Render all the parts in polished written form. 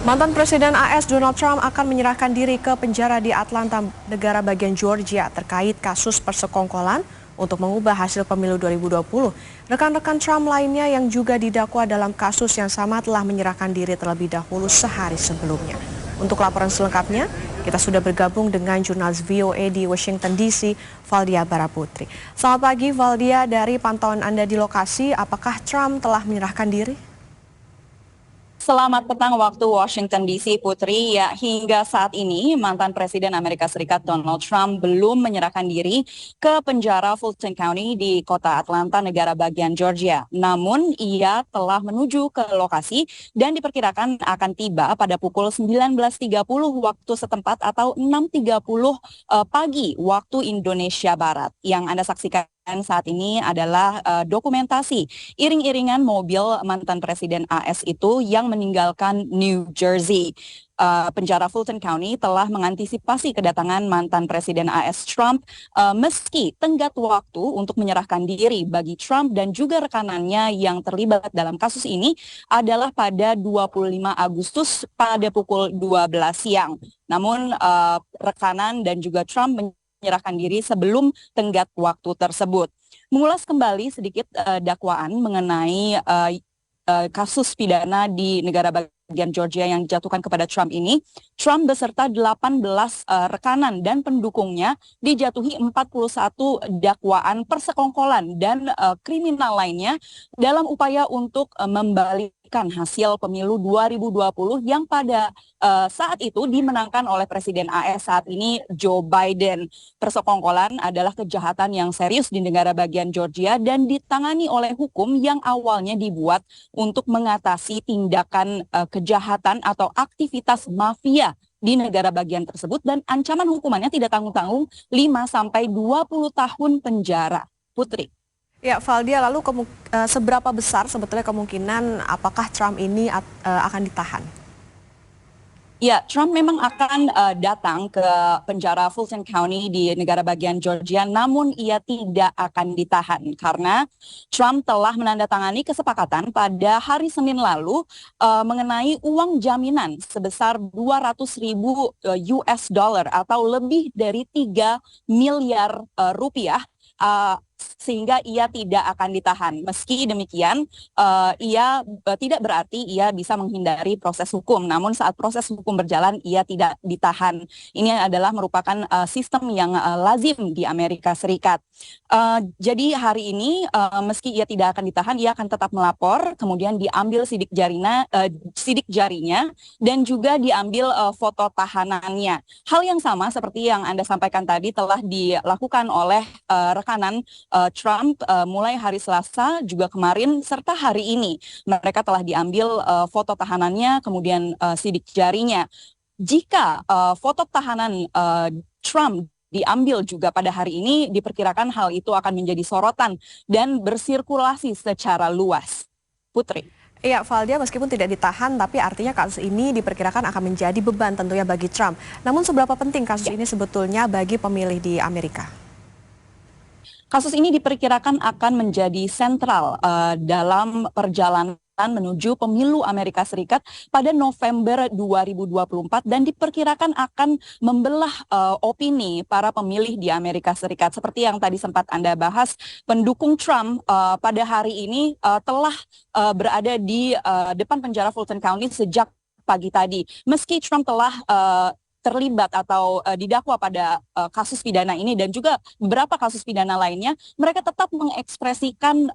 Mantan Presiden AS Donald Trump akan menyerahkan diri ke penjara di Atlanta, negara bagian Georgia, terkait kasus persekongkolan untuk mengubah hasil pemilu 2020. Rekan-rekan Trump lainnya yang juga didakwa dalam kasus yang sama telah menyerahkan diri terlebih dahulu sehari sebelumnya. Untuk laporan selengkapnya, kita sudah bergabung dengan jurnalis VOA di Washington DC, Valdia Baraputri. Selamat pagi Valdia, dari pantauan Anda di lokasi, apakah Trump telah menyerahkan diri? Selamat petang waktu Washington DC, Putri. Ya, hingga saat ini mantan Presiden Amerika Serikat Donald Trump belum menyerahkan diri ke penjara Fulton County di kota Atlanta, negara bagian Georgia. Namun, ia telah menuju ke lokasi dan diperkirakan akan tiba pada pukul 19.30 waktu setempat atau 6.30 pagi waktu Indonesia Barat. Yang Anda saksikan saat ini adalah dokumentasi iring-iringan mobil mantan Presiden AS itu yang meninggalkan New Jersey. Penjara Fulton County telah mengantisipasi kedatangan mantan Presiden AS Trump meski tenggat waktu untuk menyerahkan diri bagi Trump dan juga rekanannya yang terlibat dalam kasus ini adalah pada 25 Agustus pada pukul 12 siang. Namun rekanan dan juga Trump menyerahkan diri sebelum tenggat waktu tersebut. Mengulas kembali sedikit dakwaan mengenai kasus pidana di negara bagian Georgia yang dijatuhkan kepada Trump ini, Trump beserta 18 rekanan dan pendukungnya dijatuhi 41 dakwaan persekongkolan dan kriminal lainnya dalam upaya untuk membalikan hasil pemilu 2020 yang pada saat itu dimenangkan oleh Presiden AS saat ini Joe Biden. Persekongkolan adalah kejahatan yang serius di negara bagian Georgia dan ditangani oleh hukum yang awalnya dibuat untuk mengatasi tindakan kejahatan atau aktivitas mafia di negara bagian tersebut, dan ancaman hukumannya tidak tanggung-tanggung 5-20 tahun penjara. Putri. Ya, Valdia, lalu seberapa besar sebetulnya kemungkinan apakah Trump ini akan ditahan? Ya, Trump memang akan datang ke penjara Fulton County di negara bagian Georgia, namun ia tidak akan ditahan karena Trump telah menandatangani kesepakatan pada hari Senin lalu mengenai uang jaminan sebesar 200.000 US dollar atau lebih dari 3 miliar rupiah. Sehingga ia tidak akan ditahan. Meski demikian, ia tidak berarti ia bisa menghindari proses hukum. Namun saat proses hukum berjalan, ia tidak ditahan. Ini adalah merupakan sistem yang lazim di Amerika Serikat. Jadi hari ini, meski ia tidak akan ditahan, ia akan tetap melapor, kemudian diambil sidik jarinya, dan juga diambil foto tahanannya. Hal yang sama seperti yang Anda sampaikan tadi telah dilakukan oleh rekanan Trump mulai hari Selasa juga kemarin serta hari ini. Mereka telah diambil foto tahanannya, kemudian sidik jarinya. Jika foto tahanan Trump diambil juga pada hari ini, diperkirakan hal itu akan menjadi sorotan dan bersirkulasi secara luas. Putri. Iya, Valdia, meskipun tidak ditahan, tapi artinya kasus ini diperkirakan akan menjadi beban tentunya bagi Trump. Namun seberapa penting kasus ini sebetulnya bagi pemilih di Amerika? Kasus ini diperkirakan akan menjadi sentral dalam perjalanan menuju pemilu Amerika Serikat pada November 2024 dan diperkirakan akan membelah opini para pemilih di Amerika Serikat. Seperti yang tadi sempat Anda bahas, pendukung Trump pada hari ini telah berada di depan penjara Fulton County sejak pagi tadi. Meski Trump telah terlibat atau didakwa pada kasus pidana ini dan juga beberapa kasus pidana lainnya, mereka tetap mengekspresikan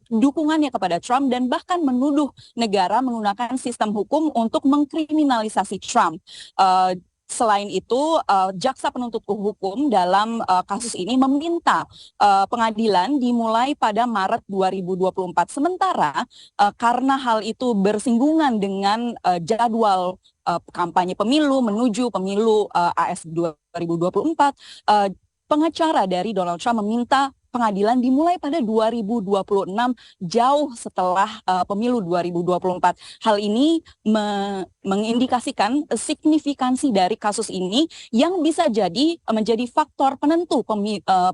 dukungannya kepada Trump dan bahkan menuduh negara menggunakan sistem hukum untuk mengkriminalisasi Trump. Selain itu, jaksa penuntut hukum dalam kasus ini meminta pengadilan dimulai pada Maret 2024. Sementara karena hal itu bersinggungan dengan jadwal kampanye pemilu menuju pemilu AS 2024, pengacara dari Donald Trump meminta pengadilan dimulai pada 2026, jauh setelah pemilu 2024. Hal ini mengindikasikan signifikansi dari kasus ini yang bisa jadi menjadi faktor penentu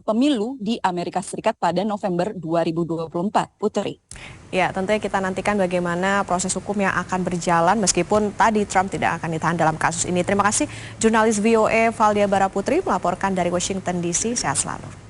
pemilu di Amerika Serikat pada November 2024. Putri. Ya, tentunya kita nantikan bagaimana proses hukum yang akan berjalan meskipun tadi Trump tidak akan ditahan dalam kasus ini. Terima kasih jurnalis VOA Valdia Baraputri melaporkan dari Washington DC. Sehat selalu.